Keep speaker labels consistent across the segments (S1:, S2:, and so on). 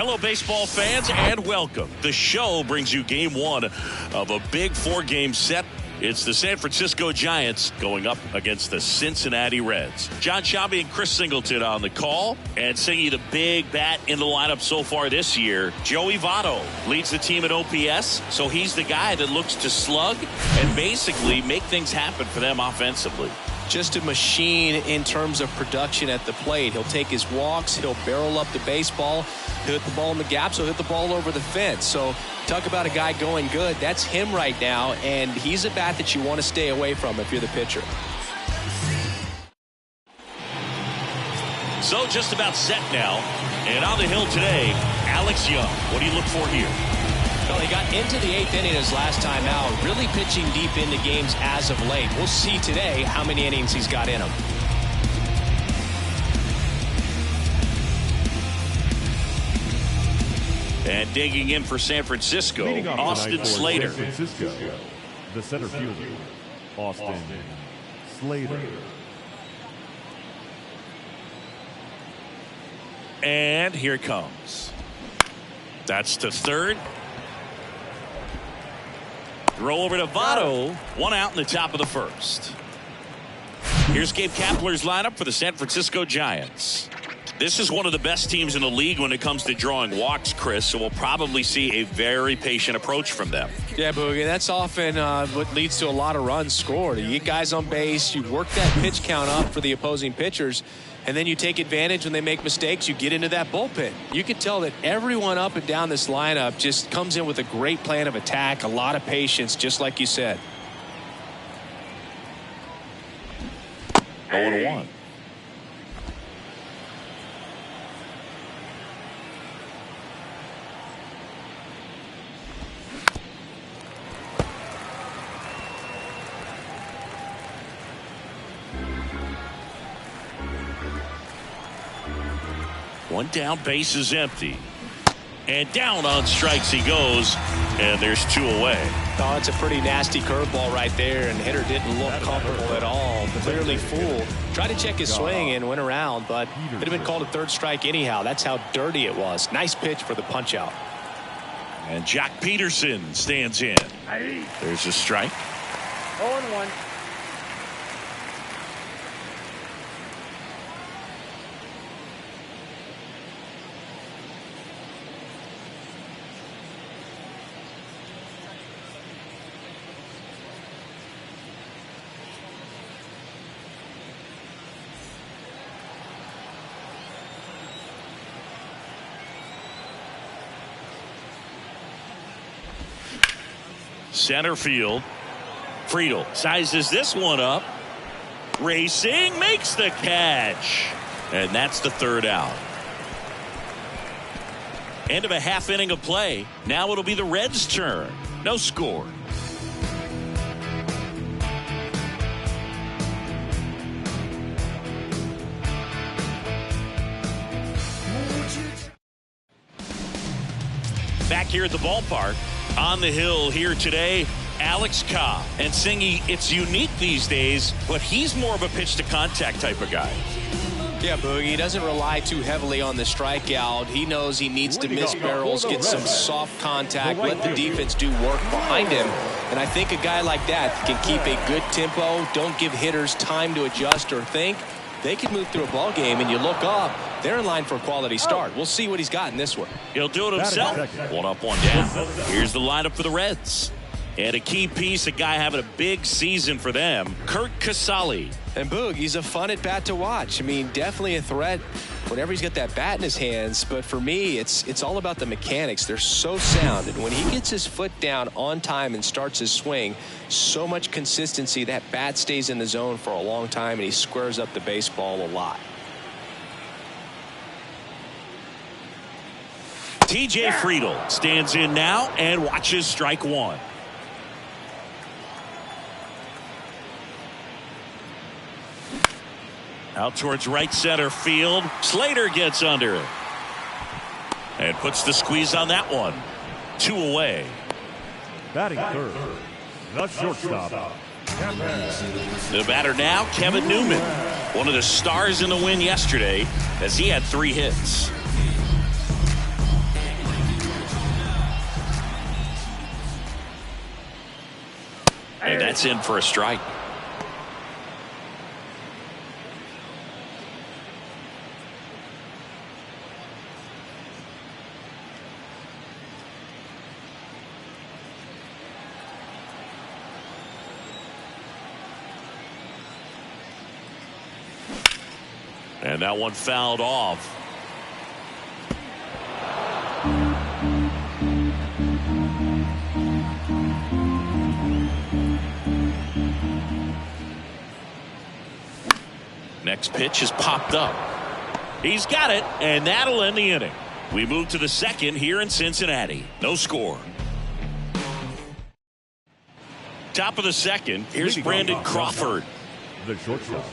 S1: Hello, baseball fans, and welcome. The show brings you game one of a big four-game set. It's the San Francisco Giants going up against the Cincinnati Reds. John Shabby and Chris Singleton on the call, and singing the big bat in the lineup so far this year. Joey Votto leads the team at OPS, so he's the guy that looks to slug and basically make things happen for them offensively.
S2: Just a machine in terms of production at the plate. He'll take his walks, he'll barrel up the baseball, he'll hit the ball in the gaps, he'll hit the ball over the fence. So talk about a guy going good. That's him right now, and he's a bat that you want to stay away from if you're the pitcher.
S1: So just about set now, and on the hill today, Alex Young. What do you look for here?
S2: Well, he got into the 8th inning his last time out, really pitching deep into games as of late. We'll see today how many innings he's got in him.
S1: And digging in for San Francisco, Austin Slater.
S3: San Francisco, the center fielder, Austin Slater.
S1: And here it comes. That's to third. Throw over to Votto. One out in the top of the first. Here's Gabe Kapler's lineup for the San Francisco Giants. This is one of the best teams in the league when it comes to drawing walks, Chris, so we'll probably see a very patient approach from them.
S2: Yeah, Boogie, that's often what leads to a lot of runs scored. You get guys on base, you work that pitch count up for the opposing pitchers, and then you take advantage when they make mistakes. You get into that bullpen. You can tell that everyone up and down this lineup just comes in with a great plan of attack, a lot of patience, just like you said.
S1: 0-1. One down, base is empty. And down on strikes he goes, and there's two away.
S2: Oh, it's a pretty nasty curveball right there, and the hitter didn't look comfortable at all. Clearly fooled. Tried to check his swing and went around, but it would have been called a third strike anyhow. That's how dirty it was. Nice pitch for the punch out.
S1: And Jock Peterson stands in. There's a strike.
S4: 0-1.
S1: Center field. Friedel sizes this one up. Racing, makes the catch. And that's the third out. End of a half inning of play. Now it'll be the Reds' turn. No score. Back here at the ballpark. On the hill here today, Alex Cobb. And Singy, it's unique these days, but he's more of a pitch-to-contact type of guy.
S2: Yeah, Boogie, he doesn't rely too heavily on the strikeout. He knows he needs to miss barrels, get some soft contact, let the defense do work behind him. And I think a guy like that can keep a good tempo, don't give hitters time to adjust or think. They can move through a ball game, and you look up, they're in line for a quality start. We'll see what he's got in this one.
S1: He'll do it himself. One up, one down. Here's the lineup for the Reds. And a key piece, a guy having a big season for them, Kurt Casale.
S2: And Boog, he's a fun at bat to watch. I mean, definitely a threat whenever he's got that bat in his hands. But for me, it's all about the mechanics. They're so sound. And when he gets his foot down on time and starts his swing, so much consistency, that bat stays in the zone for a long time, and he squares up the baseball a lot.
S1: TJ Friedel stands in now and watches strike one. Out towards right center field. Slater gets under it. And puts the squeeze on that one. Two away.
S3: Batting third, the shortstop.
S1: The batter now, Kevin Newman. One of the stars in the win yesterday as he had 3 hits. And that's in for a strike. And that one fouled off. Next pitch is popped up. He's got it, and that'll end the inning. We move to the second here in Cincinnati. No score. Top of the second, here's Brandon Crawford.
S3: The shortstop.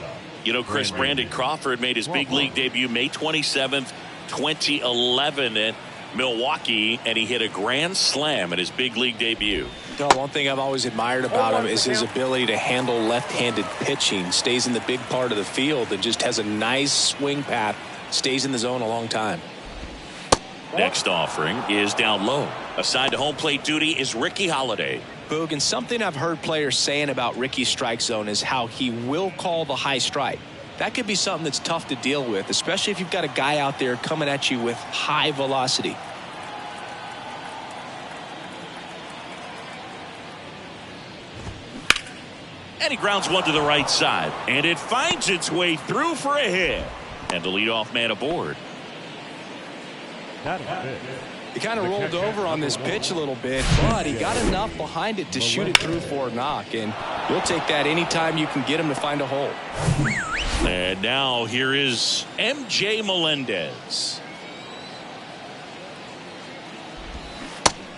S1: You know, Chris, Brandon Crawford made his big league debut May 27th, 2011 at Milwaukee, and he hit a grand slam at his big league debut.
S2: No, one thing I've always admired about him is his ability to handle left-handed pitching. Stays in the big part of the field and just has a nice swing path. Stays in the zone a long time.
S1: Next offering is down low. Assigned to home plate duty is Ricky Holiday.
S2: Boog, and something I've heard players saying about Ricky's strike zone is how he will call the high strike. That could be something that's tough to deal with, especially if you've got a guy out there coming at you with high velocity.
S1: And he grounds one to the right side. And it finds its way through for a hit. And the leadoff man aboard.
S2: He kind of rolled over on this pitch a little bit, but he got enough behind it to shoot it through for a knock. And you'll take that anytime you can get him to find a hole.
S1: And now here is MJ Melendez.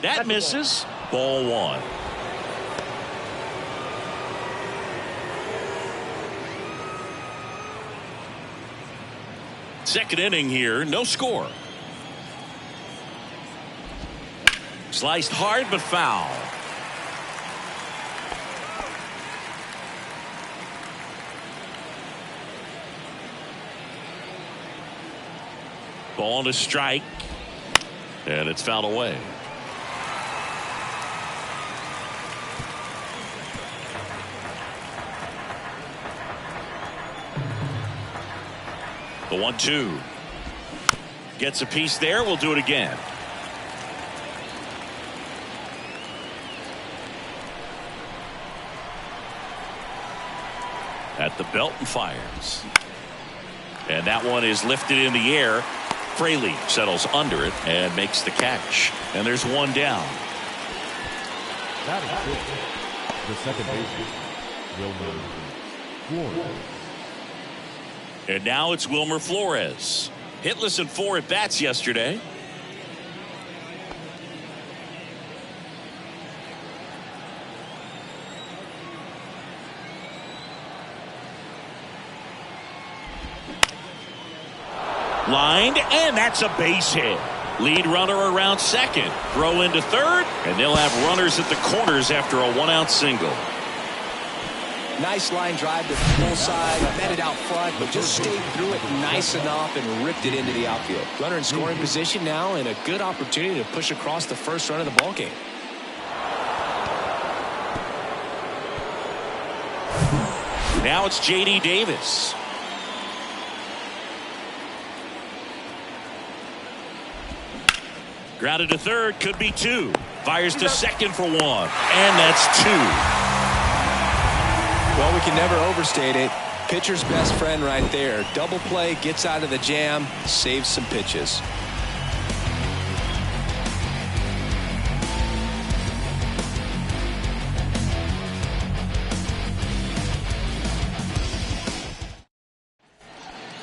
S1: That misses. Ball one. Second inning here, no score. Sliced hard but foul. Ball to strike. And it's fouled away. The 1-2. Gets a piece there. We'll do it again. At the belt and fires. And that one is lifted in the air. Fraley settles under it and makes the catch. And there's one down.
S3: That is it. The second baseman, Wilmer Flores.
S1: And now it's Wilmer Flores. Hitless in 4 at-bats yesterday. Lined, and that's a base hit. Lead runner around second. Throw into third, and they'll have runners at the corners after a 1-out single.
S2: Nice line drive to the full side, met it out front, but just stayed through it nice enough and ripped it into the outfield. Runner in scoring position now, and a good opportunity to push across the first run of the ballgame.
S1: Now it's J.D. Davis. Grounded to third, could be 2. Fires to second for 1, and that's 2.
S2: Well, we can never overstate it. Pitcher's best friend right there. Double play, gets out of the jam, saves some pitches.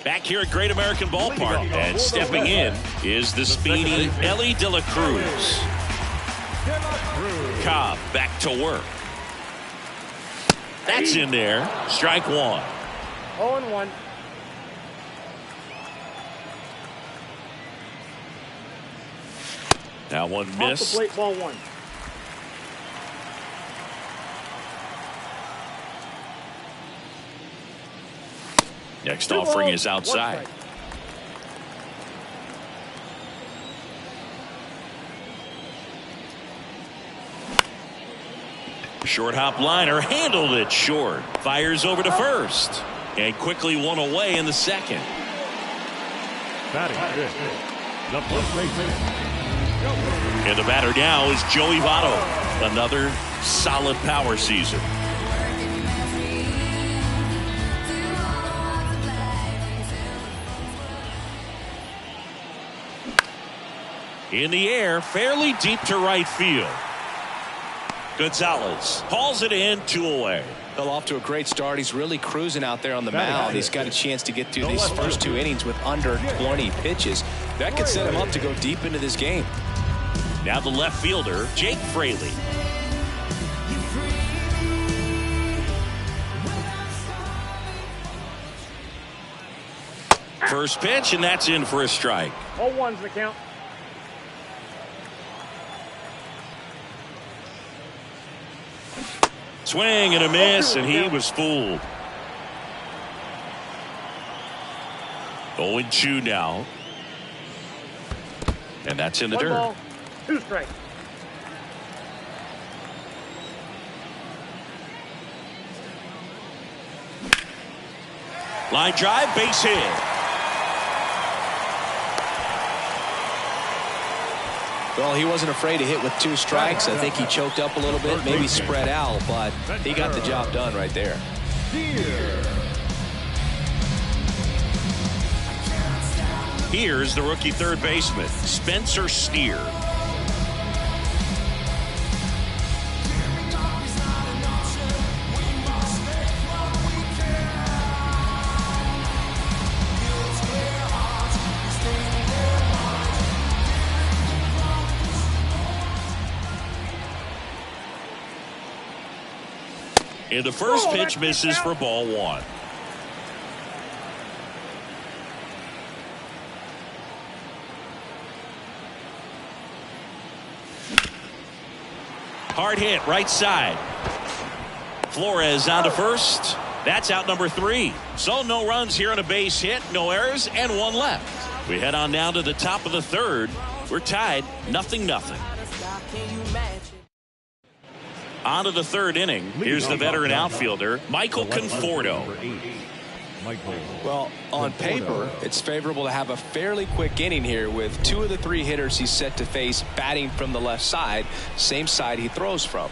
S1: Back here at Great American Ballpark, and stepping in is the speedy Ellie De La Cruz. Cobb back to work. That's in there. Strike 1.
S4: 0-1.
S1: That one
S4: Off
S1: missed.
S4: the plate, ball 1.
S1: Next offering is outside. Short hop liner handled it short. Fires over to first. And quickly one away in the second.
S3: Batting fifth, the first baseman.
S1: And the batter now is Joey Votto. Another solid power season. In the air, fairly deep to right field. Gonzalez hauls it in, 2 away.
S2: Well, off to a great start. He's really cruising out there on the mound. He's got a chance to get through these first 2 innings with under 20 pitches. That could set him up to go deep into this game.
S1: Now the left fielder, Jake Fraley. First pitch, and that's in for a strike.
S4: 0-1's the count.
S1: Swing and a miss, and he was fooled. 0-2 now. And that's in the dirt.
S4: 1 ball, 2 strikes.
S1: Line drive, base hit.
S2: Well, he wasn't afraid to hit with 2 strikes. I think he choked up a little bit, maybe spread out, but he got the job done right there.
S1: Here's the rookie third baseman, Spencer Steer. And the first pitch misses for ball 1. Hard hit, right side. Flores on to first. That's out number 3. So no runs here on a base hit, no errors, and 1 left. We head on down to the top of the 3rd. We're tied, 0-0. On to the 3rd inning. Here's the veteran outfielder, Michael Conforto.
S2: Well, on paper, it's favorable to have a fairly quick inning here with 2 of the 3 hitters he's set to face batting from the left side, same side he throws from.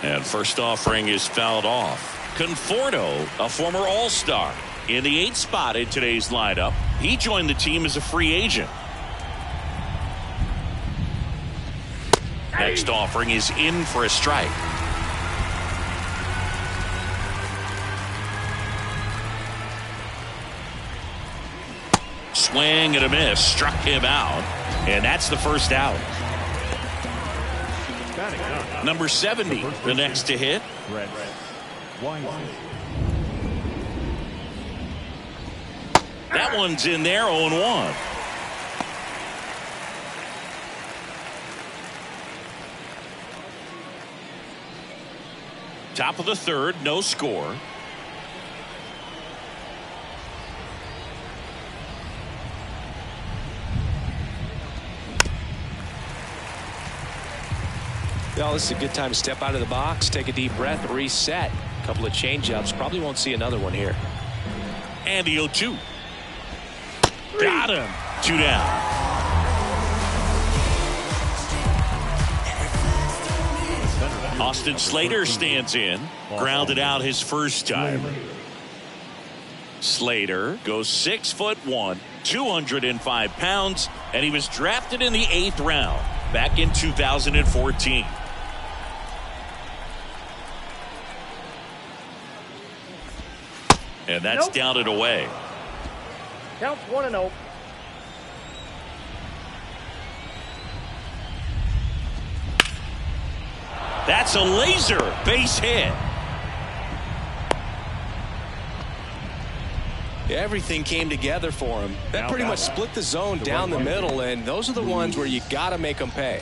S1: And first offering is fouled off. Conforto, a former All-Star, in the 8th spot in today's lineup. He joined the team as a free agent. Next offering is in for a strike. Swing and a miss, struck him out, and that's the first out. Number 70, the next to hit. That one's in there, 0-1. Top of the 3rd, no score.
S2: Well, this is a good time to step out of the box, take a deep breath, reset. A couple of change-ups. Probably won't see another one here.
S1: And the 0-2. Got him. 2 down. Austin Slater stands in. Grounded out his first time. Slater goes 6'1", 205 pounds, and he was drafted in the 8th round back in 2014. And that's down and away.
S4: Counts 1-0.
S1: That's a laser base hit.
S2: Everything came together for him. That pretty much split the zone down the middle, and those are the ones where you got to make them pay.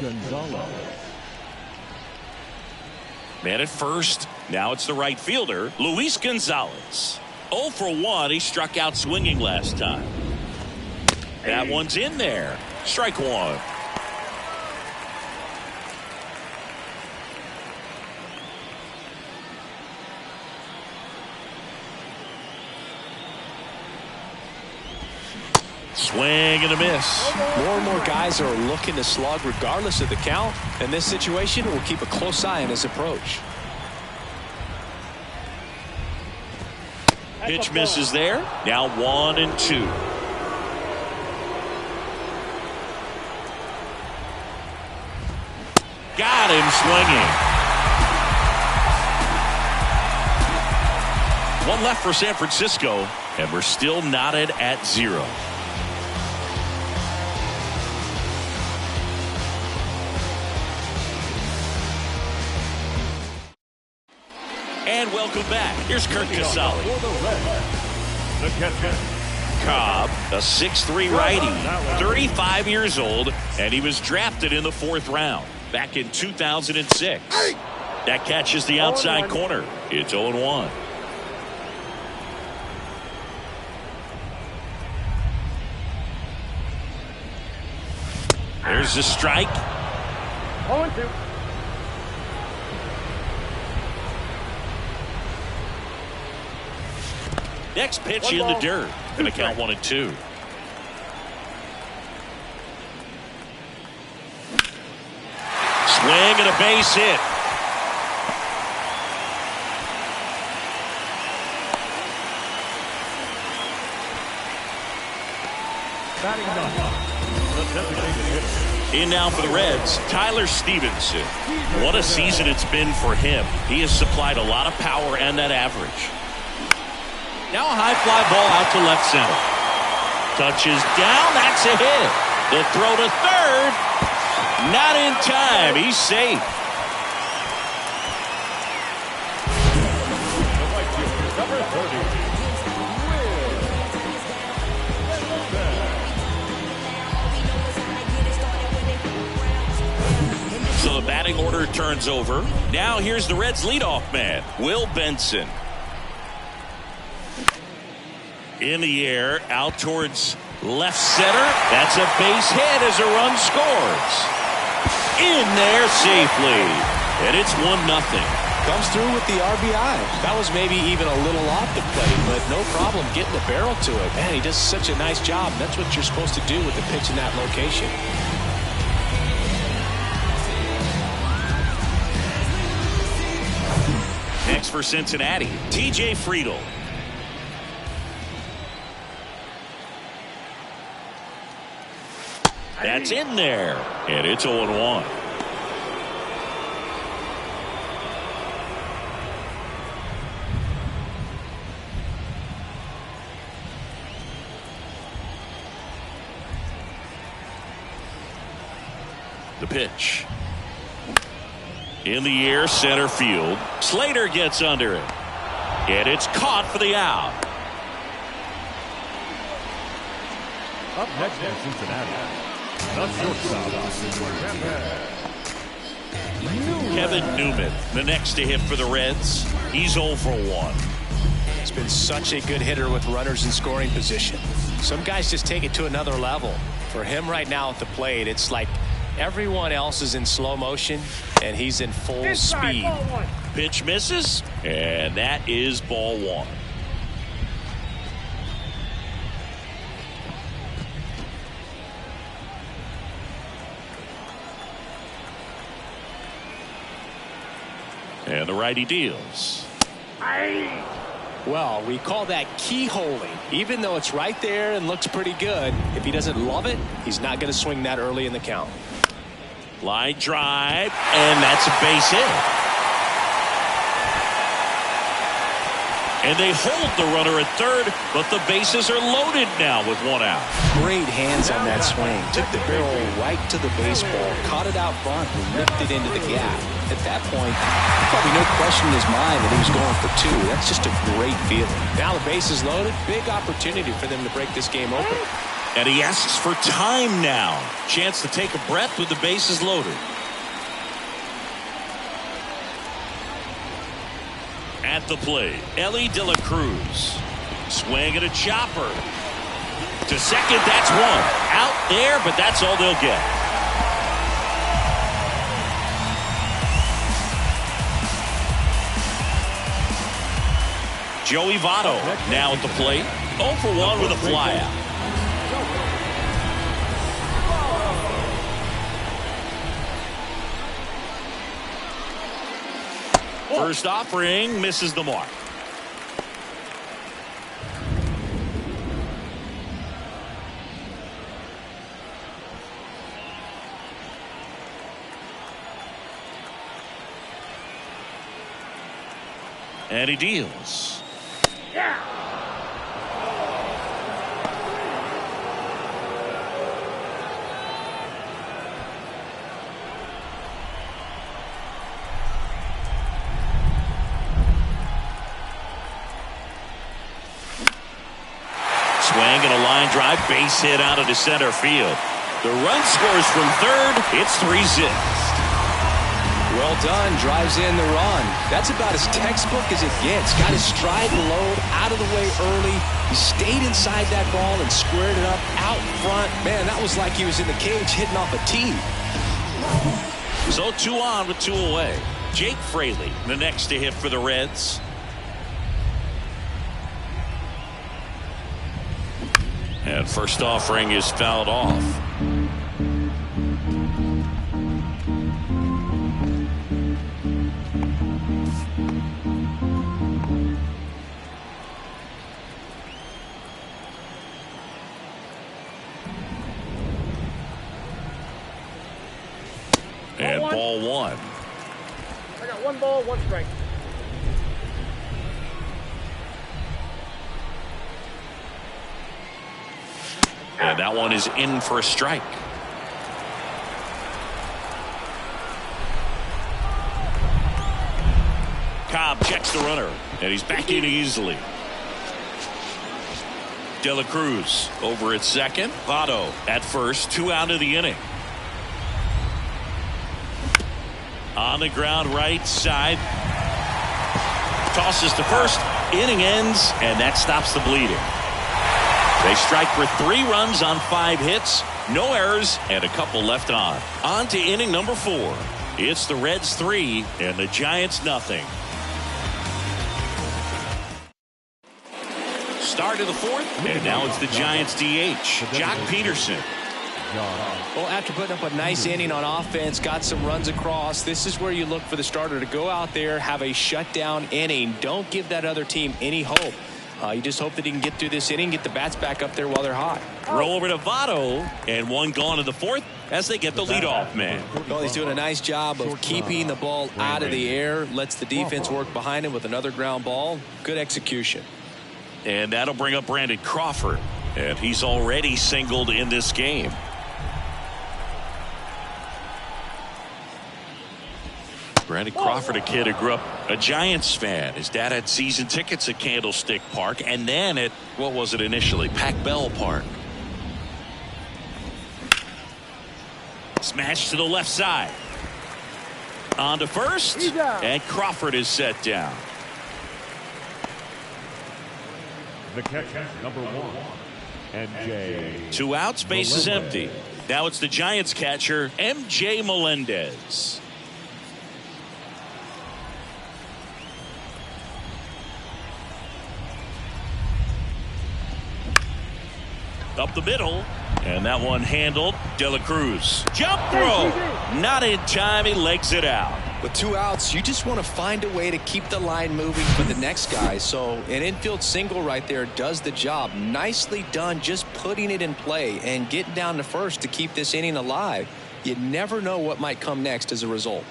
S1: Man at first. Now it's the right fielder, Luis Gonzalez. 0 for 1. He struck out swinging last time. That one's in there. Strike 1. Swing and a miss.
S2: More and more guys are looking to slug regardless of the count. In this situation, we'll keep a close eye on his approach.
S1: Pitch misses there. Now 1-2. Got him swinging. One left for San Francisco, and we're still knotted at 0. And welcome back. Here's Kirk Casale.
S3: The catcher,
S1: Cobb, a 6'3" righty, 35 years old, and he was drafted in the 4th round back in 2006. That catches the outside corner. It's 0-1. There's the strike.
S4: 0-2.
S1: Next pitch in the dirt. Going to count 1-2. Swing and a base hit.
S3: batting ninth, the designated hitter.
S1: In now for the Reds, Tyler Stevenson. What a season it's been for him. He has supplied a lot of power and that average. Now a high fly ball out to left center. Touches down. That's a hit. The throw to third. Not in time. He's safe.
S3: The right fielder, number 30.
S1: So the batting order turns over. Now here's the Reds' leadoff man, Will Benson. In the air, out towards left center. That's a base hit as a run scores. In there safely. And it's 1-0.
S2: Comes through with the RBI. That was maybe even a little off the plate, but no problem getting the barrel to it. Man, he does such a nice job. That's what you're supposed to do with the pitch in that location.
S1: Next for Cincinnati, TJ Friedl. That's in there, and it's 0-1. The pitch. In the air, center field. Slater gets under it. And it's caught for the out.
S3: Up next in Cincinnati, the shortstop,
S1: Kevin Newman, the next to hit for the Reds. He's 0 for 1.
S2: He's been such a good hitter with runners in scoring position. Some guys just take it to another level. For him right now at the plate, it's like everyone else is in slow motion, and he's in full speed.
S1: Pitch misses, and that is ball 1. And the righty deals.
S2: Well, we call that keyholing. Even though it's right there and looks pretty good, if he doesn't love it, he's not going to swing that early in the count.
S1: Line drive, and that's a base hit. And they hold the runner at third, but the bases are loaded now with 1 out.
S2: Great hands on that swing. Took the barrel right to the baseball, caught it out front, and ripped it into the gap. At that point, probably no question in his mind that he was going for 2. That's just a great feeling. Now the base is loaded. Big opportunity for them to break this game open.
S1: And he asks for time now. Chance to take a breath with the bases loaded. At the plate, Ellie De La Cruz. Swing and a chopper. To second, that's 1. Out there, but that's all they'll get. Joey Votto now at the plate. 0 for 1 with a flyout. First offering misses the mark. And he deals.
S4: Yeah.
S1: Swing and a line drive, base hit out into center field. The run scores from third. It's 3-0.
S2: Well done. Drives in the run. That's about as textbook as it gets. Got his stride and load out of the way early. He stayed inside that ball and squared it up out front. Man, that was like he was in the cage hitting off a tee.
S1: So 2 on with 2 away. Jake Fraley, the next to hit for the Reds. And first offering is fouled off. And ball 1.
S4: I got 1 ball, 1 strike.
S1: And that one is in for a strike. Cobb checks the runner, and he's back in easily. De La Cruz over at second. Votto at first. 2 out of the inning. On the ground right side. Tosses to first. Inning ends, and that stops the bleeding. They strike for 3 runs on 5 hits, no errors, and a couple left on. On to inning number 4. It's the Reds 3 and the Giants nothing. Start of the 4th, and now it's the Giants DH, Jock Peterson.
S2: Well, after putting up a nice inning on offense, got some runs across, this is where you look for the starter to go out there, have a shutdown inning. Don't give that other team any hope. You just hope that he can get through this inning, get the bats back up there while they're hot.
S1: Roll over to Votto, and 1 gone in the 4th as they get the leadoff man.
S2: Well, he's doing a nice job of keeping the ball out of the air, lets the defense work behind him with another ground ball. Good execution.
S1: And that'll bring up Brandon Crawford, and he's already singled in this game. Brandon Crawford, a kid who grew up a Giants fan. His dad had season tickets at Candlestick Park and then at, what was it initially, Pac Bell Park. Smash to the left side. On to first, and Crawford is set down.
S3: The catcher, number 1, MJ.
S1: 2 outs, base is empty. Now it's the Giants catcher, MJ Melendez. Up the middle, and that one handled. De La Cruz. Jump throw. Not in time. He legs it out.
S2: With 2 outs, you just want to find a way to keep the line moving for the next guy. So an infield single right there does the job. Nicely done, just putting it in play and getting down to first to keep this inning alive. You never know what might come next as a result.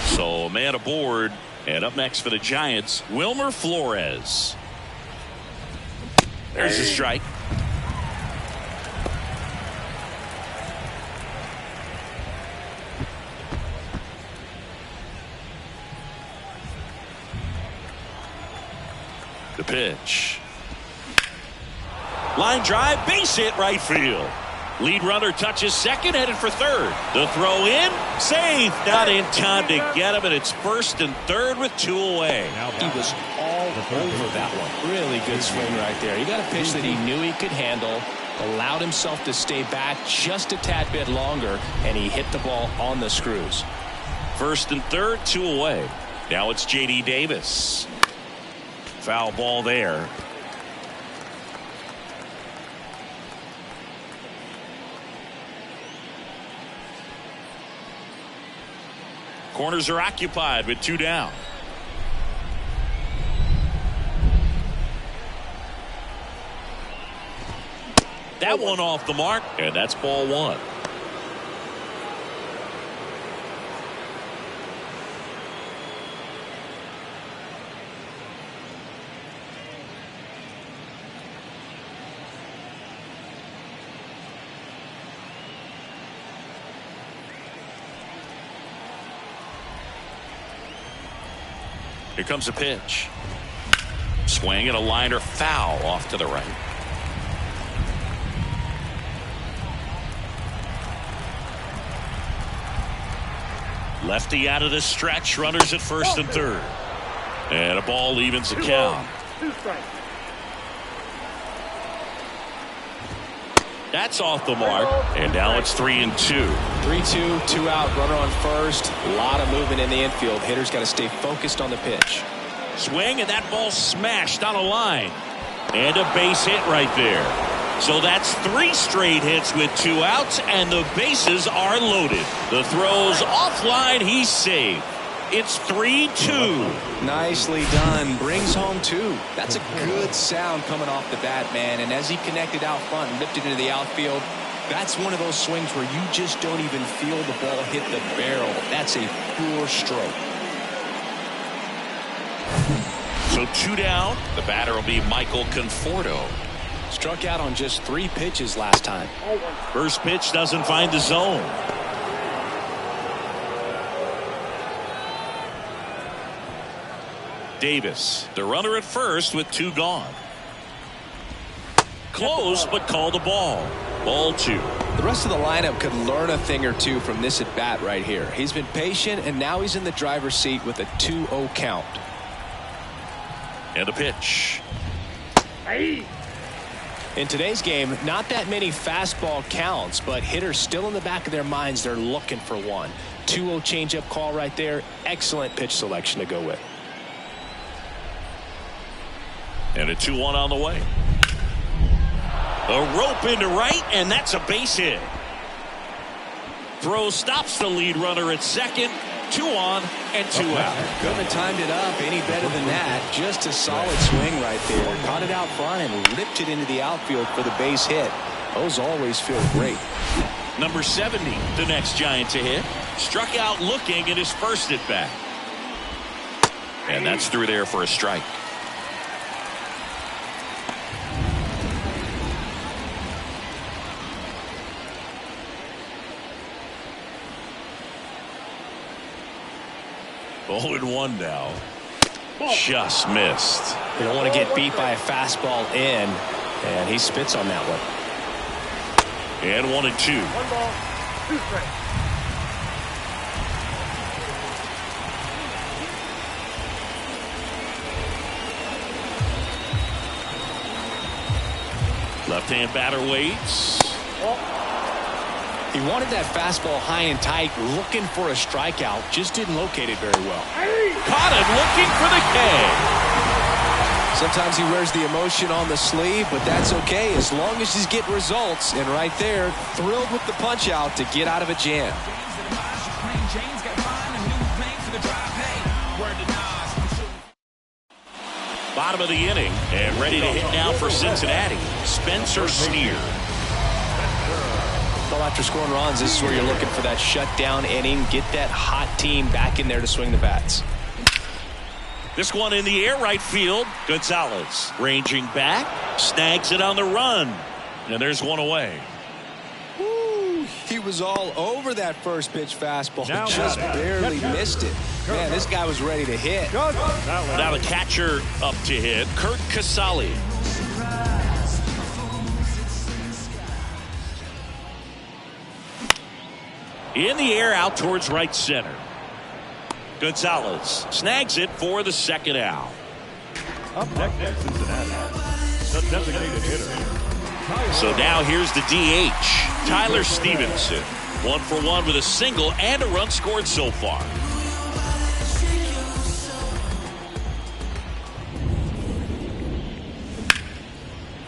S1: So a man aboard, and up next for the Giants, Wilmer Flores. There's a strike. The pitch. Line drive, base hit right field. Lead runner touches second, headed for third. The throw in, safe. Not in time to get him, and it's first and third with 2 away.
S2: He was all over that one. Really good swing right there. He got a pitch that he knew he could handle, allowed himself to stay back just a tad bit longer, and he hit the ball on the screws.
S1: First and third, 2 away. Now it's J.D. Davis. Foul ball there. Corners are occupied with 2 down. That one off the mark, and that's ball 1. Here comes a pitch. Swing and a liner foul off to the right. Lefty out of the stretch. Runners at first and third. And a ball evens the count.
S4: 2 strikes.
S1: That's off the mark. And now it's 3-2.
S2: 3-2, 2 out, runner on first. A lot of movement in the infield. Hitter's got to stay focused on the pitch.
S1: Swing, and that ball smashed on a line. And a base hit right there. So that's 3 straight hits with 2 outs, and the bases are loaded. The throw's offline. He's saved. It's 3-2.
S2: Nicely done. Brings home 2. That's a good sound coming off the bat, man. And as he connected out front and lifted into the outfield, that's one of those swings where you just don't even feel the ball hit the barrel. That's a pure stroke.
S1: So 2 down. The batter will be Michael Conforto.
S2: Struck out on just 3 pitches last time.
S1: First pitch doesn't find the zone. Davis, the runner at first with 2 gone. Close, but called a ball. Ball 2.
S2: The rest of the lineup could learn a thing or two from this at bat right here. He's been patient, and now he's in the driver's seat with a 2-0 count.
S1: And a pitch.
S2: In today's game, not that many fastball counts, but hitters still in the back of their minds, they're looking for one. 2-0 changeup call right there. Excellent pitch selection to go with.
S1: And a 2-1 on the way. A rope into right, and that's a base hit. Throw stops the lead runner at second. 2 on and 2 out.
S2: Couldn't have timed it up any better than that. Just a solid swing right there. Caught it out front and ripped it into the outfield for the base hit. Those always feel great.
S1: Number 70, the next Giant to hit. Struck out looking at his first at bat. And that's through there for a strike. Oh, and 1 now. Just missed.
S2: You don't want to get beat by a fastball in, and he spits on that one.
S1: And 1 and 2.
S4: 1 ball, 2 strikes.
S1: Left-hand batter waits.
S2: He wanted that fastball high and tight, looking for a strikeout. Just didn't locate it very well.
S1: Caught him looking for the K.
S2: Sometimes he wears the emotion on the sleeve, but that's okay as long as he's getting results. And right there, thrilled with the punch out to get out of a jam.
S1: Bottom of the inning, and ready to hit now for Cincinnati, Spencer Steer.
S2: Well, after scoring runs, this is where you're looking for that shutdown inning. Get that hot team back in there to swing the bats.
S1: This one in the air, right field. Gonzalez ranging back, snags it on the run, and there's 1 away.
S2: Woo, he was all over that first pitch fastball. Just barely missed it. Man, this guy was ready to hit.
S1: Now the catcher up to hit, Kurt Casali. In the air, out towards right center. Gonzalez snags it for the second out.
S3: Up next, Cincinnati, the designated hitter.
S1: So now here's the DH, Tyler Stevenson. 1 for 1 with a single and a run scored so far.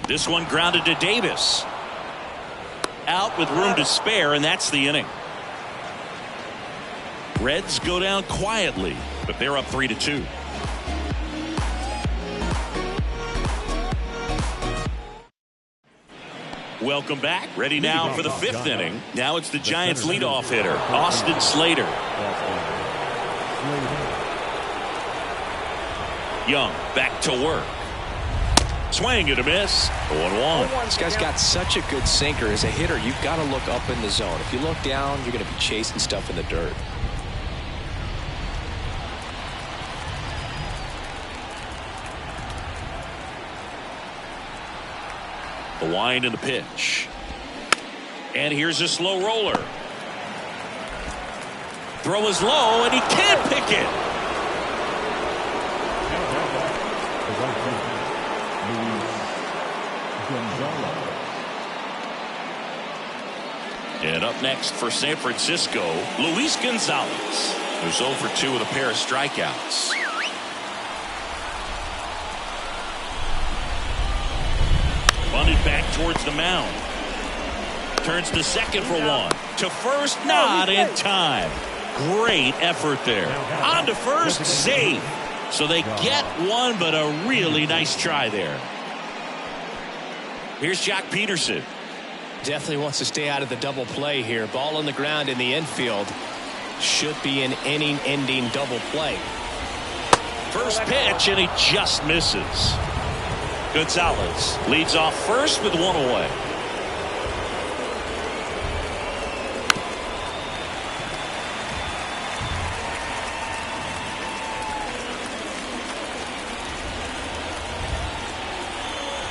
S1: This one grounded to Davis. Out with room to spare, and that's the inning. Reds go down quietly, but they're up 3-2. Welcome back. Ready now for the 5th inning. Now it's the Giants leadoff hitter, Austin Slater. Young back to work. Swing and a miss. 0-1.
S2: This guy's got such a good sinker. As a hitter, you've got to look up in the zone. If you look down, you're going to be chasing stuff in the dirt.
S1: The wind and the pitch. And here's a slow roller. Throw is low, and he can't pick it. And up next for San Francisco, Luis Gonzalez, who's 0 for 2 with a pair of strikeouts. Bunted back towards the mound. Turns to second for 1. To first, not in time. Great effort there. On to first, safe. So they get one, but a really nice try there. Here's Jock Peterson.
S2: Definitely wants to stay out of the double play here. Ball on the ground in the infield. Should be an inning-ending double play.
S1: First pitch, and he just misses. Gonzalez leads off first with 1 away.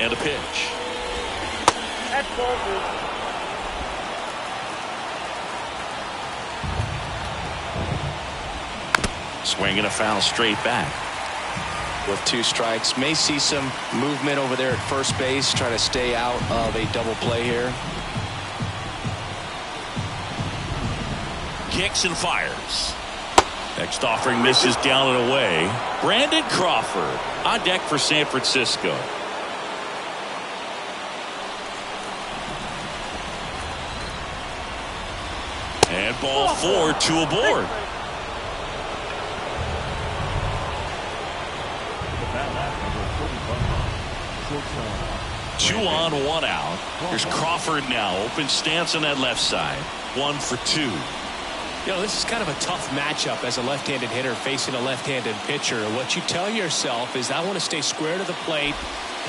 S1: And a pitch.
S4: That's ball, dude.
S1: Swing and a foul straight back.
S2: With 2 strikes, may see some movement over there at first base, try to stay out of a double play here.
S1: Kicks and fires. Next offering misses down and away. Brandon Crawford on deck for San Francisco. And ball 4, 2 aboard. Two on, 1 out. Here's Crawford now. Open stance on that left side. 1 for 2.
S2: You know, this is kind of a tough matchup as a left-handed hitter facing a left-handed pitcher. What you tell yourself is, I want to stay square to the plate,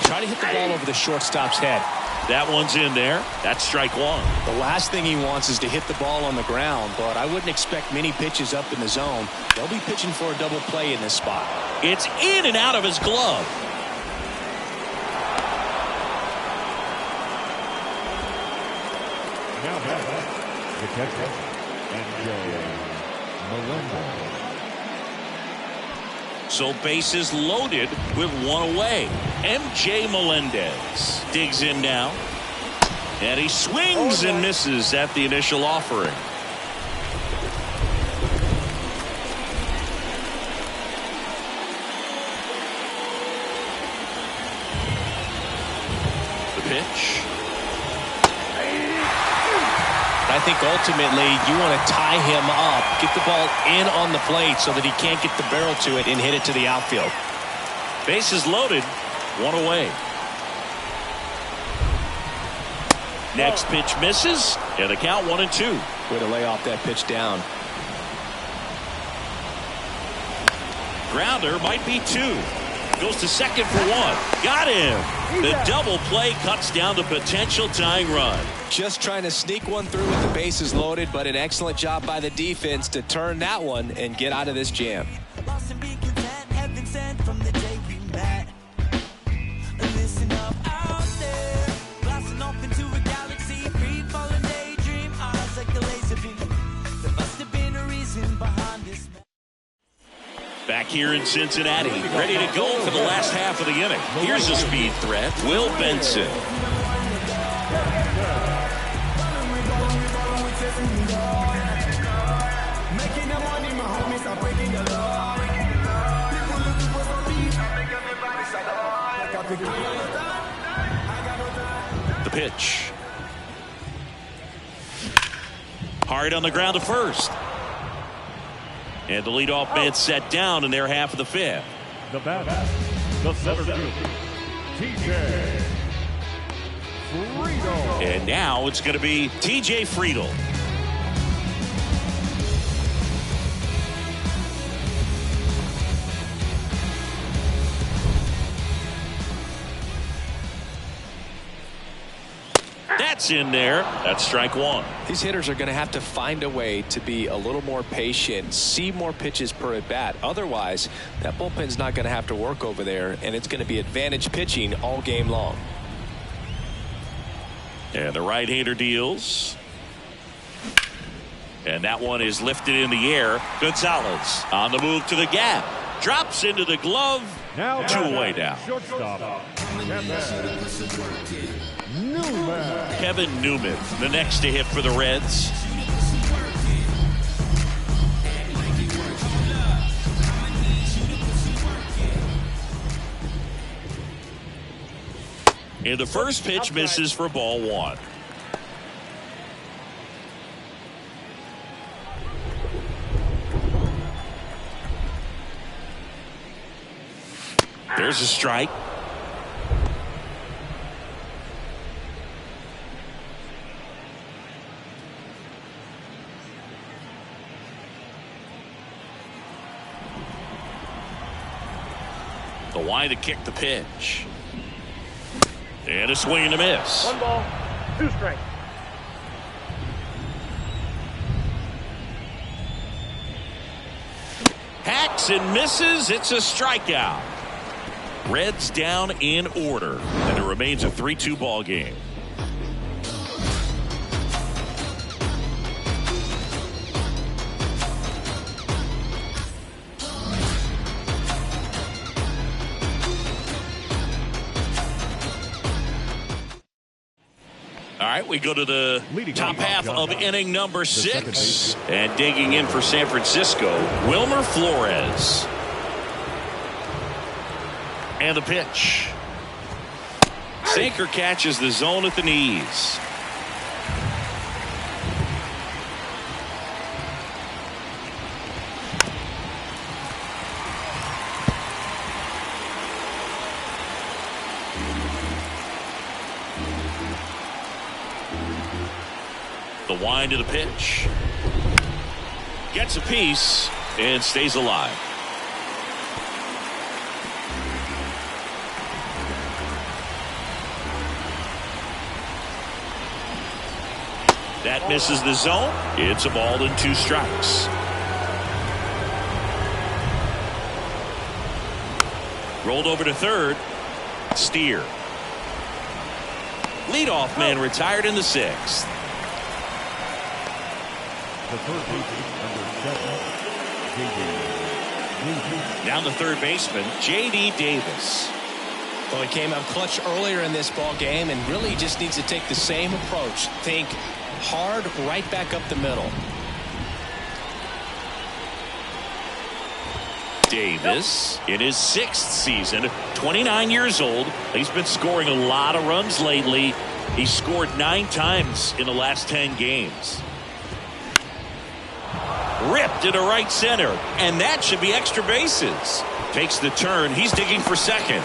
S2: try to hit the ball over the shortstop's head.
S1: That one's in there. That's strike 1.
S2: The last thing he wants is to hit the ball on the ground, but I wouldn't expect many pitches up in the zone. They'll be pitching for a double play in this spot.
S1: It's in and out of his glove.
S3: Now back, the catcher, M.J. Melendez.
S1: So bases loaded with 1 away. M.J. Melendez digs in now. And he swings and misses at the initial offering. The pitch.
S2: I think ultimately you want to tie him up, get the ball in on the plate so that he can't get the barrel to it and hit it to the outfield.
S1: Bases loaded, 1 away. Next pitch misses, and the count 1-2.
S2: Way to lay off that pitch down.
S1: Grounder might be 2. Goes to second for 1. Got him. The double play cuts down the potential tying run.
S2: Just trying to sneak one through with the bases loaded, but an excellent job by the defense to turn that one and get out of this jam.
S1: Back here in Cincinnati, ready to go for the last half of the inning. Here's a speed threat, Will Benson. The pitch. Hard on the ground to first. And the leadoff man set down in their half of the fifth.
S3: The batter, the center fielder, TJ Friedel.
S1: And now it's going to be TJ Friedel. That's in there. That's strike one.
S2: These hitters are going to have to find a way to be a little more patient, see more pitches per at bat. Otherwise, that bullpen's not going to have to work over there, and it's going to be advantage pitching all game long.
S1: And the right-hander deals. And that one is lifted in the air. Gonzalez on the move to the gap. Drops into the glove.
S3: Now
S1: two away now.
S3: Shortstop, Newman.
S1: Kevin Newman, the next to hit for the Reds. And the first pitch misses for ball one. There's a strike. The wind to kick the pitch. And a swing and a miss.
S4: 1 ball, 2 strikes.
S1: Hacks and misses. It's a strikeout. Reds down in order. And it remains a 3-2 ball game. All right, we go to the top half of inning number 6. And digging in for San Francisco, Wilmer Flores. And the pitch. Sinker catches the zone at the knees. The wind to the pitch. Gets a piece and stays alive. That misses the zone. It's a ball and 2 strikes. Rolled over to third. Steer. Leadoff man retired in the 6th.
S3: The third baseman under
S1: Down the third baseman, J.D. Davis.
S2: Well, he came up clutch earlier in this ball game and really just needs to take the same approach. Think hard right back up the middle.
S1: Davis in his 6th season, 29 years old. He's been scoring a lot of runs lately. He scored 9 times in the last 10 games. Ripped into right center, and that should be extra bases. Takes the turn. He's digging for second.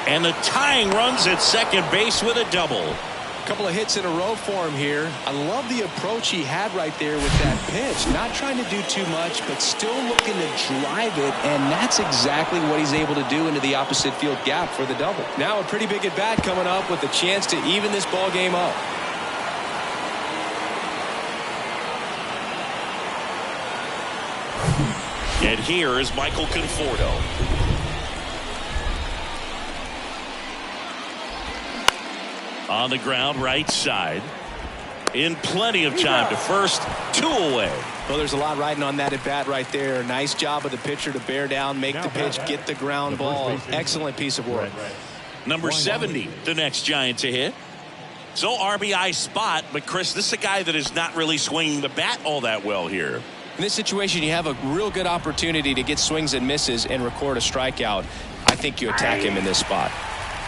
S1: And the tying runs at second base with a double.
S2: A couple of hits in a row for him here. I love the approach he had right there with that pitch. Not trying to do too much, but still looking to drive it, and that's exactly what he's able to do into the opposite field gap for the double. Now a pretty big at bat coming up with a chance to even this ball game up.
S1: And here is Michael Conforto. On the ground, right side. In plenty of time to first, 2 away.
S2: Well, there's a lot riding on that at bat right there. Nice job of the pitcher to bear down, make the pitch, get the ground ball. Excellent piece of work.
S1: Number 70, the next Giant to hit. So RBI spot, but Chris, this is a guy that is not really swinging the bat all that well here.
S2: In this situation, you have a real good opportunity to get swings and misses and record a strikeout. I think you attack him in this spot.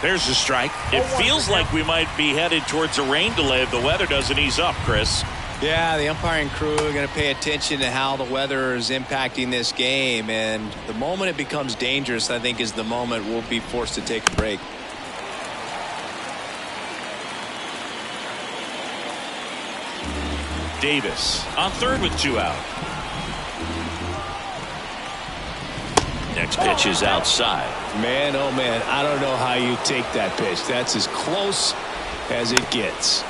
S1: There's a strike. It feels like we might be headed towards a rain delay if the weather doesn't ease up, Chris.
S2: Yeah, the umpiring crew are going to pay attention to how the weather is impacting this game, and the moment it becomes dangerous, I think, is the moment we'll be forced to take a break.
S1: Davis on third with 2 out. Next pitch is outside.
S2: Man, oh man, I don't know how you take that pitch. That's as close as it gets.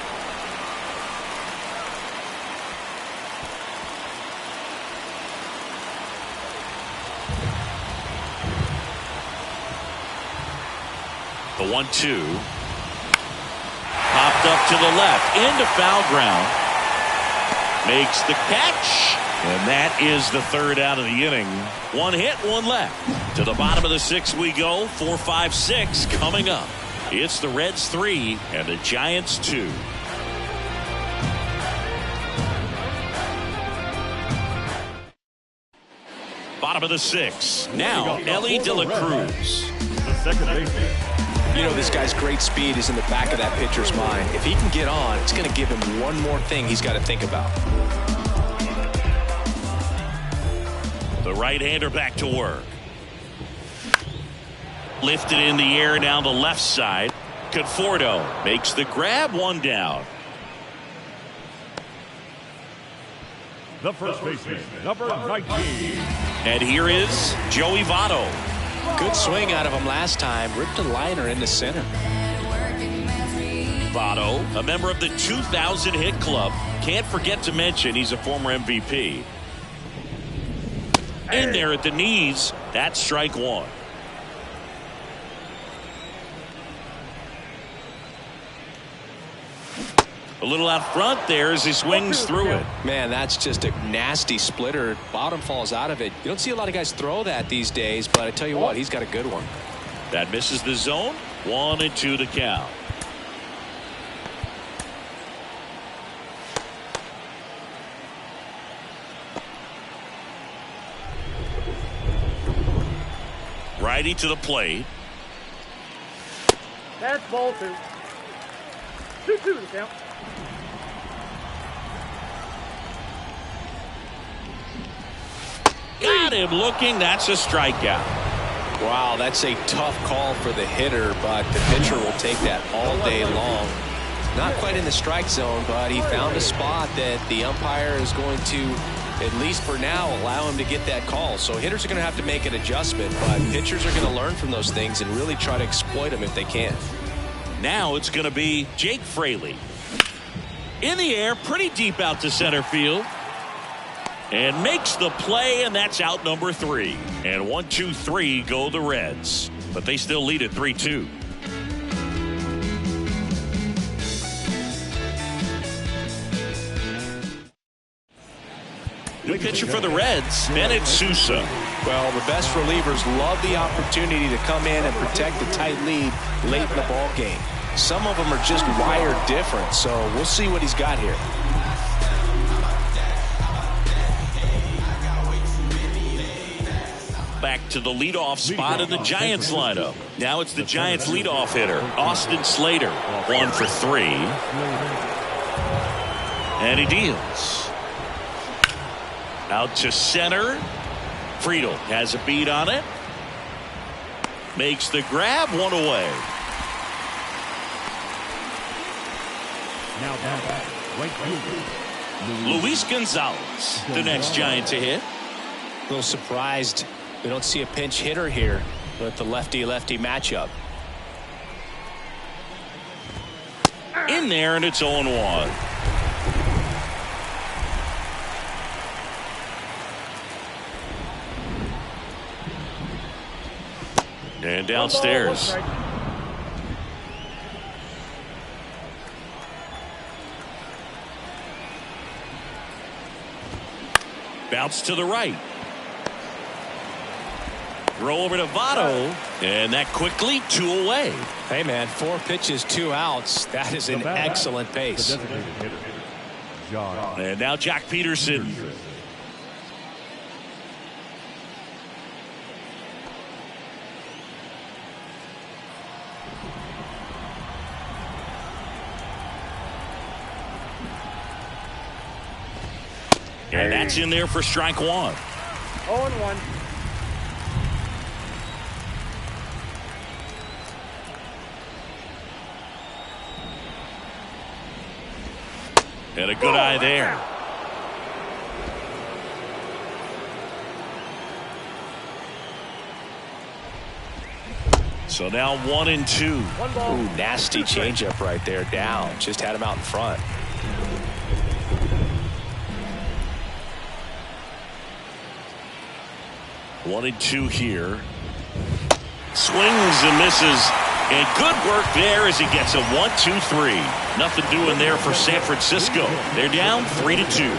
S1: The 1-2. Popped up to the left into foul ground. Makes the catch. And that is the third out of the inning. 1 hit, 1 left. To the bottom of the 6th we go. 4, 5, 6 coming up. It's the Reds 3 and the Giants 2. Bottom of the 6th. Now Ellie De La Cruz.
S3: The second baseman.
S2: You know, this guy's great speed is in the back of that pitcher's mind. If he can get on, it's going to give him one more thing he's got to think about.
S1: The right-hander back to work. Lifted in the air down the left side. Conforto makes the grab, 1 down.
S3: The first baseman, number 19.
S1: And here is Joey Votto.
S2: Good swing out of him last time. Ripped a liner in the center.
S1: Votto, a member of the 2000 hit club. Can't forget to mention he's a former MVP. In there at the knees. That's strike 1. A little out front there as he swings through it.
S2: Man, that's just a nasty splitter. Bottom falls out of it. You don't see a lot of guys throw that these days, but I tell you what, he's got a good one.
S1: That misses the zone. 1-2 to count. Righty to the plate.
S4: That's ball 2. 2-2 to count.
S1: Got him looking. That's a strikeout.
S2: Wow, that's a tough call for the hitter, but the pitcher will take that all day long. Not quite in the strike zone, but he found a spot that the umpire is going to, at least for now, allow him to get that call. So hitters are going to have to make an adjustment, but pitchers are going to learn from those things and really try to exploit them if they can.
S1: Now it's going to be Jake Fraley. In the air, pretty deep out to center field. And makes the play, and that's out number 3. And 1, 2, 3 go the Reds. But they still lead at 3-2. New pitcher for the Reds, Bennett Sousa.
S2: Well, the best relievers love the opportunity to come in and protect a tight lead late in the ball game. Some of them are just wired different, so we'll see what he's got here.
S1: Back to the leadoff spot in the Giants lineup. Now it's the Giants leadoff hitter, Austin Slater. 1 for 3. And he deals. Out to center. Friedel has a beat on it. Makes the grab, 1 away.
S3: Now back, right fielder.
S1: Luis Gonzalez, the next Giant to hit.
S2: A little surprised we don't see a pinch hitter here with the lefty-lefty matchup.
S1: In there, and it's 0-1. And downstairs. Bounce to the right. Throw over to Votto, and that quickly 2 away.
S2: Hey, man, 4 pitches, 2 outs. That is an excellent pace.
S3: The designated hitter, John.
S1: And now Jack Peterson. And that's in there for strike one.
S4: 0-1.
S1: And a good eye there. So now 1-2.
S2: Ooh, nasty changeup right there. Down. Just had him out in front.
S1: One and two here. Swings and misses. And good work there as he gets a 1-2-3. Nothing doing there for San Francisco. They're down 3-2.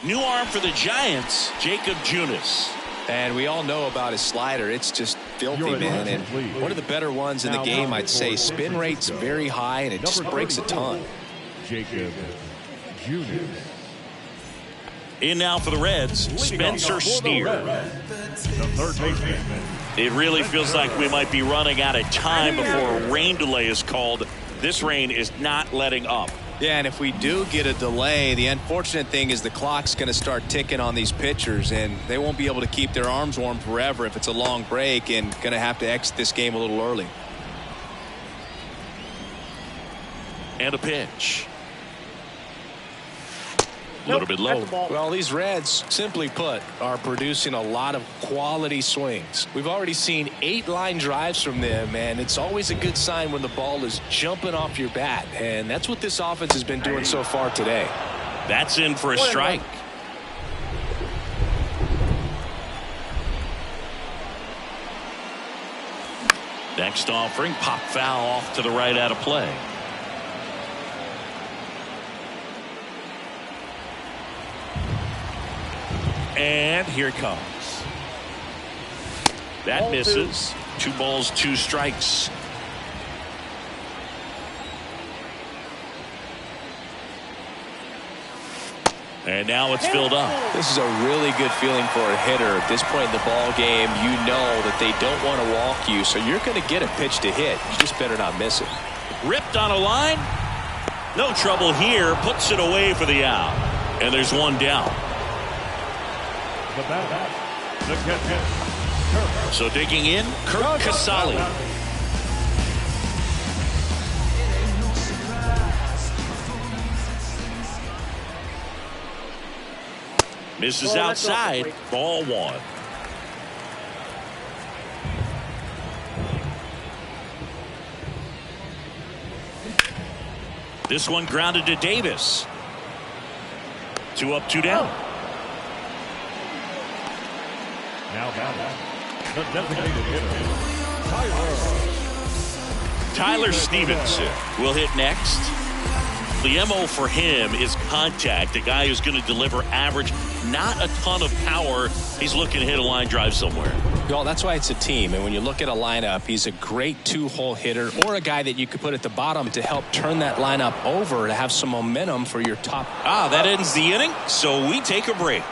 S1: New arm for the Giants, Jacob Junis.
S2: And we all know about his slider. It's just filthy, man. And one of the better ones in the game, I'd say. Spin rate's very high, and it just breaks a ton.
S3: Jacob Junis.
S1: In now for the Reds, Spencer Steer.
S3: The third baseman.
S1: It really feels like we might be running out of time before a rain delay is called. This rain is not letting up.
S2: Yeah, and if we do get a delay, the unfortunate thing is the clock's going to start ticking on these pitchers, and they won't be able to keep their arms warm forever if it's a long break, and going to have to exit this game a little early.
S1: And a pitch. A little bit low.
S2: Well, these Reds, simply put, are producing a lot of quality swings. We've already seen 8 line drives from them, and it's always a good sign when the ball is jumping off your bat, and that's what this offense has been doing so far today.
S1: That's in for a strike. Next offering, pop foul off to the right out of play. And here it comes. That misses. 2 balls, 2 strikes. And now it's filled up.
S2: This is a really good feeling for a hitter. At this point in the ball game, you know that they don't want to walk you, so you're going to get a pitch to hit. You just better not miss it.
S1: Ripped on a line. No trouble here. Puts it away for the out. And there's one down.
S3: The batter, the catcher.
S1: So digging in, Kurt Casale. Misses outside. Ball 1. This one grounded to Davis. 2 up, 2 down.
S3: Now the designated hitter,
S1: Tyler Stevenson will hit next. The MO for him is contact. A guy who's going to deliver average, not a ton of power. He's looking to hit a line drive somewhere.
S2: Well, that's why it's a team. And when you look at a lineup, he's a great 2-hole hitter or a guy that you could put at the bottom to help turn that lineup over to have some momentum for your top.
S1: That ends the inning. So we take a break.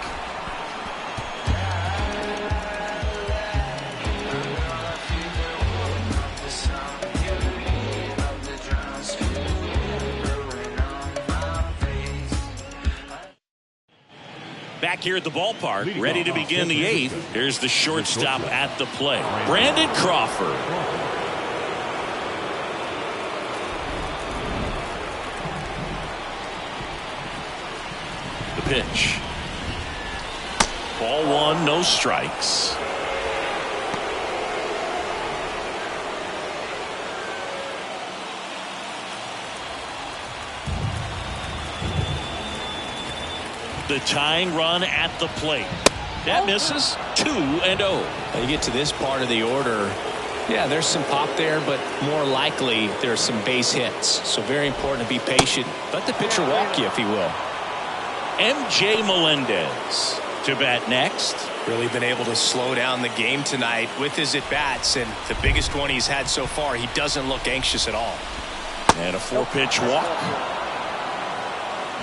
S1: Back here at the ballpark, ready to begin the 8th. Here's the shortstop at the plate, Brandon Crawford. The pitch. Ball 1, no strikes. The tying run at the plate. That misses. 2-0.
S2: You get to this part of the order. Yeah, there's some pop there, but more likely there's some base hits. So very important to be patient. Let the pitcher walk you, if he will.
S1: MJ Melendez to bat next.
S2: Really been able to slow down the game tonight with his at-bats, and the biggest one he's had so far, he doesn't look anxious at all.
S1: And a 4-pitch walk.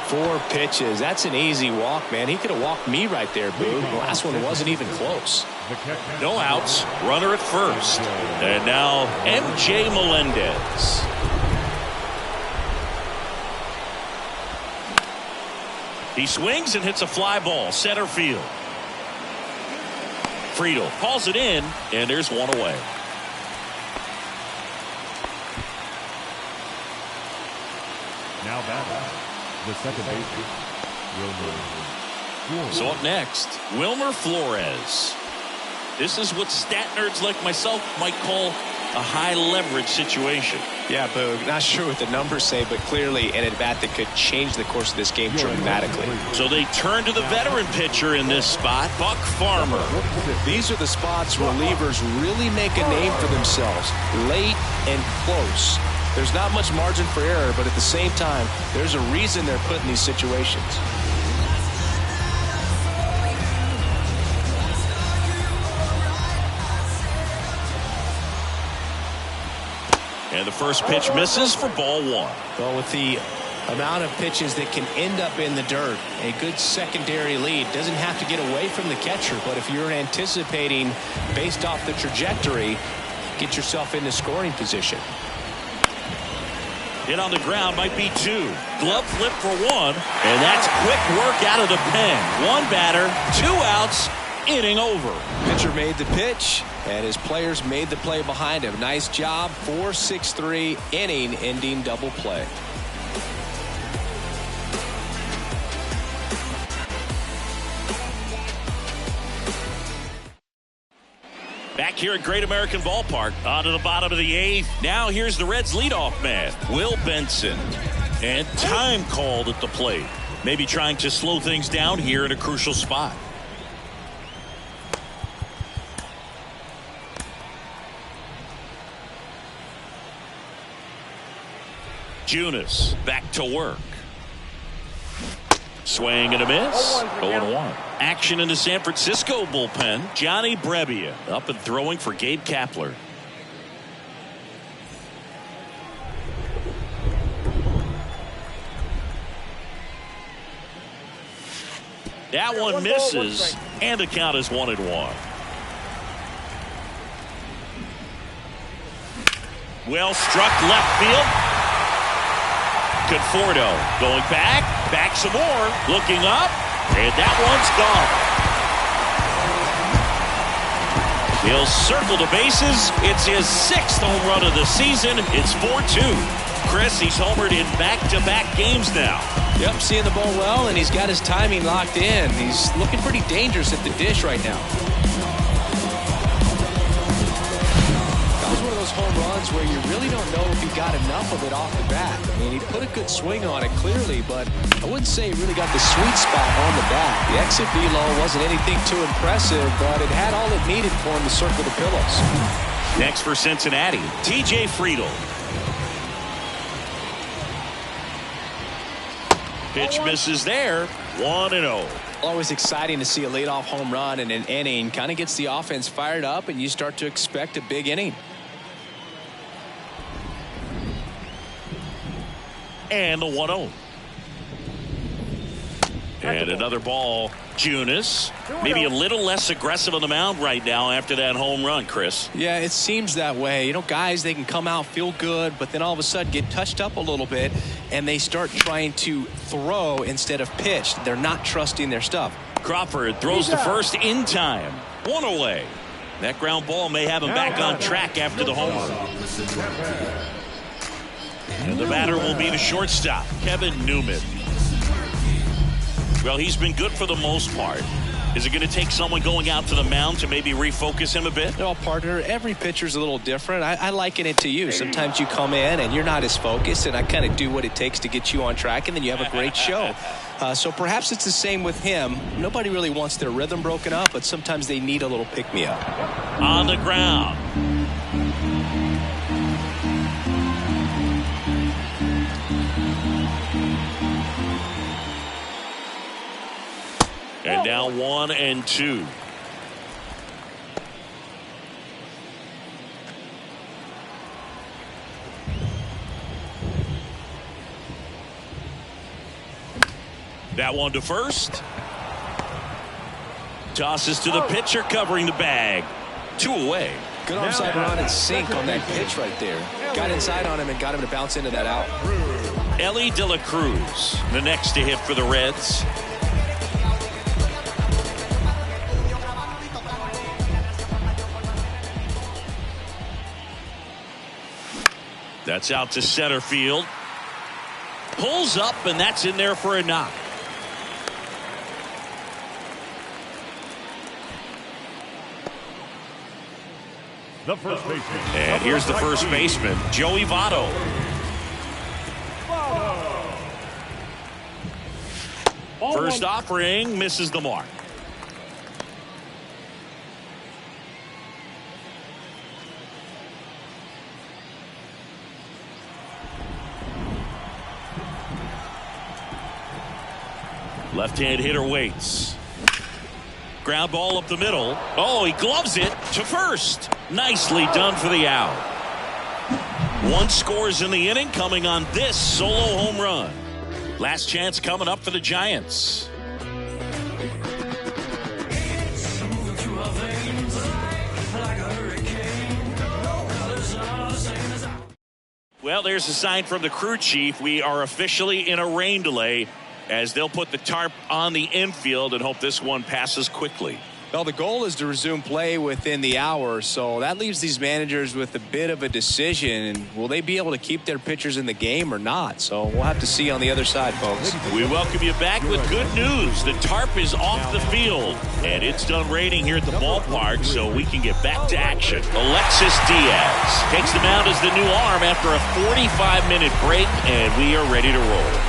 S2: 4 pitches. That's an easy walk, man. He could have walked me right there, Boog. The last one wasn't even close.
S1: No outs. Runner at first. And now MJ Melendez. He swings and hits a fly ball. Center field. Friedel calls it in, and there's one away.
S3: Now batting, the second baseman, Wilmer.
S1: So up next, Wilmer Flores. This is what stat nerds like myself might call a high leverage situation.
S2: Yeah, Boog. Not sure what the numbers say, but clearly an at-bat that could change the course of this game dramatically.
S1: So they turn to the veteran pitcher in this spot, Buck Farmer.
S2: These are the spots relievers really make a name for themselves, late and close. There's not much margin for error, but at the same time, there's a reason they're put in these situations.
S1: And the first pitch misses for ball 1.
S2: Well, with the amount of pitches that can end up in the dirt, a good secondary lead doesn't have to get away from the catcher, but if you're anticipating based off the trajectory, get yourself into scoring position.
S1: Hit on the ground might be 2. Glove flip for 1, and that's quick work out of the pen. 1 batter, 2 outs, inning over.
S2: Pitcher made the pitch, and his players made the play behind him. Nice job. 4-6-3 inning ending double play.
S1: Back here at Great American Ballpark, on to the bottom of the 8th. Now here's the Reds' leadoff man, Will Benson. And time called at the plate. Maybe trying to slow things down here in a crucial spot. Junis back to work. Swing and a miss. 0-1. Action in the San Francisco bullpen. Johnny Brebbia up and throwing for Gabe Kapler. That one misses, and the count is 1-1. Well struck left field. Conforto going back some more, looking up, and that one's gone. He'll circle the bases. It's his 6th home run of the season. It's 4-2. Chris, he's homered in back-to-back games now.
S2: Yep, seeing the ball well, and he's got his timing locked in. He's looking pretty dangerous at the dish right now. Home runs where you really don't know if he got enough of it off the bat. I mean, he put a good swing on it clearly, but I wouldn't say he really got the sweet spot on the bat. The exit velo wasn't anything too impressive, but it had all it needed for him to circle the pillows.
S1: Next for Cincinnati, TJ Friedel. Pitch misses there. 1-0.
S2: Always exciting to see a leadoff home run in an inning. Kind of gets the offense fired up, and you start to expect a big inning.
S1: And the 1-0. And another ball. Junis maybe a little less aggressive on the mound right now after that home run, Chris.
S2: Yeah, it seems that way. You know, guys, they can come out, feel good, but then all of a sudden get touched up a little bit, and they start trying to throw instead of pitch. They're not trusting their stuff.
S1: Crawford throws to first in time. 1 away. That ground ball may have him back on track after the home run. And the batter will be the shortstop, Kevin Newman. Well, he's been good for the most part. Is it going to take someone going out to the mound to maybe refocus him a bit?
S2: Well, partner, every pitcher's a little different. I liken it to you. Sometimes you come in and you're not as focused, and I kind of do what it takes to get you on track, and then you have a great show. So perhaps it's the same with him. Nobody really wants their rhythm broken up, but sometimes they need a little pick-me-up.
S1: On the ground. And now 1-2. That one to first. Tosses to the pitcher covering the bag. 2 away.
S2: Good onside run and sink on that pitch right there. Got inside on him and got him to bounce into that out.
S1: Ellie De La Cruz, the next to hit for the Reds. That's out to center field. Pulls up, and that's in there for a knock.
S3: The first baseman.
S1: And here's the first baseman, Joey Votto. First offering misses the mark. Left-hand hitter waits. Ground ball up the middle. Oh, he gloves it to first. Nicely done for the out. 1 scores in the inning, coming on this solo home run. Last chance coming up for the Giants. Well, there's a sign from the crew chief. We are officially in a rain delay, as they'll put the tarp on the infield and hope this one passes quickly.
S2: Well, the goal is to resume play within the hour, so that leaves these managers with a bit of a decision. Will they be able to keep their pitchers in the game or not? So we'll have to see on the other side, folks.
S1: We welcome you back with good news. The tarp is off the field, and it's done raining here at the ballpark, so we can get back to action. Alexis Diaz takes the mound as the new arm after a 45-minute break, and we are ready to roll.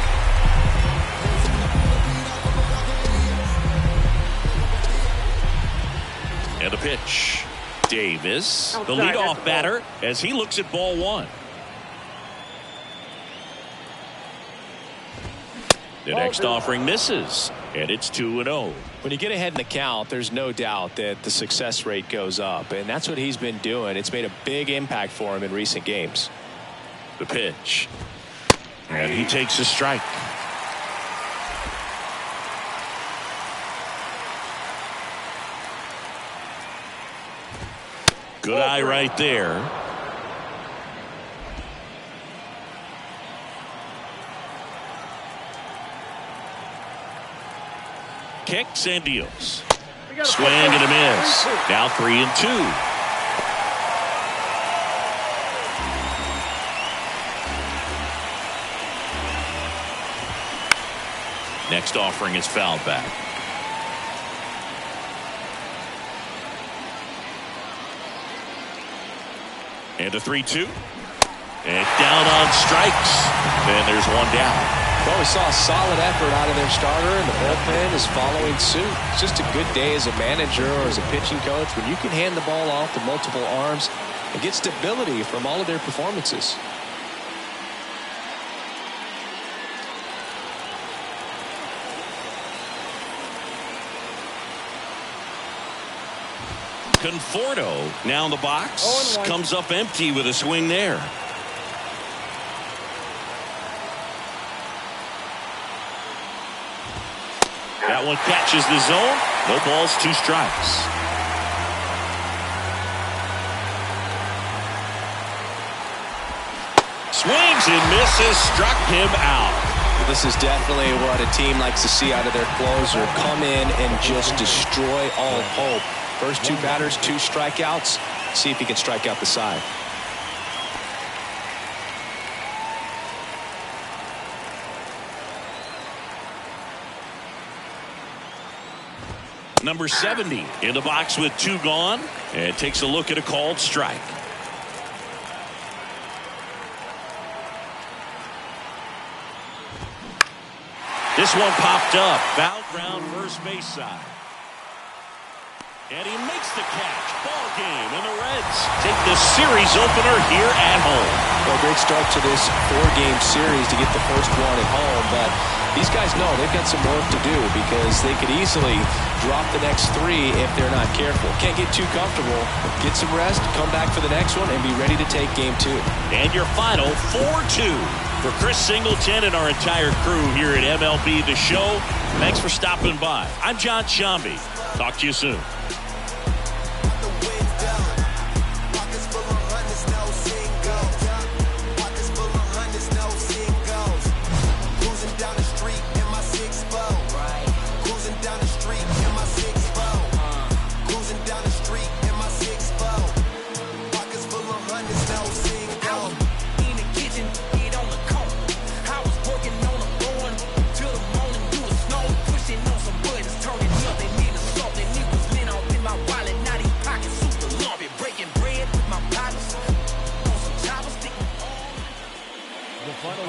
S1: And the pitch. Davis, the leadoff batter, as he looks at ball 1. The next offering misses, and it's 2-0.
S2: When you get ahead in the count, there's no doubt that the success rate goes up, and that's what he's been doing. It's made a big impact for him in recent games.
S1: The pitch. And he takes a strike. Good eye right there. Kicks and deals. Swing and a miss. Now 3-2. Next offering is fouled back. And a 3-2. And down on strikes. And there's one down.
S2: Well, we saw a solid effort out of their starter, and the bullpen is following suit. It's just a good day as a manager or as a pitching coach when you can hand the ball off to multiple arms and get stability from all of their performances.
S1: Conforto now in the box. Comes up empty with a swing there. That one catches the zone. No balls, 2 strikes. Swings and misses. Struck him out.
S2: This is definitely what a team likes to see out of their closer. Come in and just destroy all hope. First 2 batters, 2 strikeouts. See if he can strike out the side.
S1: Number 70 in the box with 2 gone, and takes a look at a called strike. This one popped up. Foul ground first base side. And he makes the catch. Ball game, and the Reds take the series opener here at home.
S2: Well, great start to this 4-game series to get the first one at home, but these guys know they've got some work to do because they could easily drop the next 3 if they're not careful. Can't get too comfortable. Get some rest, come back for the next one, and be ready to take game 2.
S1: And your final 4-2. For Chris Singleton and our entire crew here at MLB The Show, thanks for stopping by. I'm John Sciambi. Talk to you soon.